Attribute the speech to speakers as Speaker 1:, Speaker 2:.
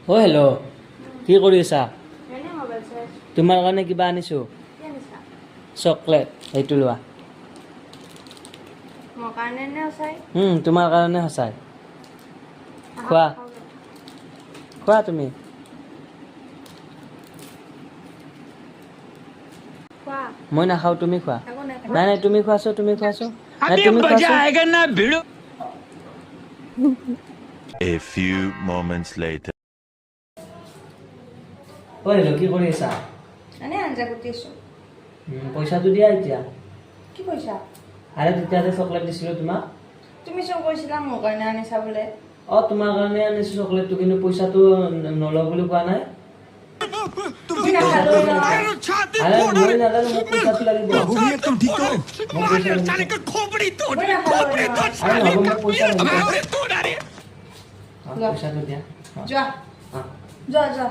Speaker 1: অ' hello' কি কৰি আছা?
Speaker 2: এনে মোবাইল চাই আছো।
Speaker 1: তোমাৰ কাৰণে কিবা আনিছোঁ,
Speaker 2: কি আনিছা?
Speaker 1: চকলেট। সেইটো লোৱা।
Speaker 2: মোৰ কাৰণে নে সঁচাই?
Speaker 1: তোমাৰ কাৰণে সঁচাই।
Speaker 2: আহা,
Speaker 1: খোৱা
Speaker 2: খাওঁ দে।
Speaker 1: খোৱা তুমি।
Speaker 2: খোৱা।
Speaker 1: মই নাখাওঁ, তুমি খোৱা।
Speaker 2: একো নাই
Speaker 1: নাই
Speaker 2: খোৱা।
Speaker 1: নাই তুমি খোৱাচোন, তুমি খোৱাচোন। নাই তুমি খোৱাচোন।
Speaker 3: A few moments later.
Speaker 1: O' hello' কি কৰি আছা?
Speaker 2: এনে আঞ্জা কুটি আছো।
Speaker 1: পইচাটো দিয়া এতিয়া।
Speaker 2: কি পইচা?
Speaker 1: আৰে তেতিয়া যে চকলেট দিছিলোঁ তোমাক।
Speaker 2: তুমি চোন কৈছিলা মোৰ কাৰণে আনিছা বোলে।
Speaker 1: অ' তোমাৰ কাৰণে আনিছোঁ চকলেটটো, কিন্তু পইচাটো নলওঁ বুলি কোৱা নাই।
Speaker 2: মই নাখালোঁৱে নহয়।
Speaker 1: আৰে মই নাজানো, মোক পইচাটো লাগিব।
Speaker 4: तुम ठीक हो?
Speaker 1: মোক পইচা লাগিব।
Speaker 2: মই নাখালোঁৱে নহয়।
Speaker 1: আৰে নহ'ব, মোক পইচা লাগিব।
Speaker 2: লোৱা।
Speaker 1: পইচাটো দিয়া।
Speaker 2: যোৱা।
Speaker 1: অ।
Speaker 2: যোৱা যোৱা।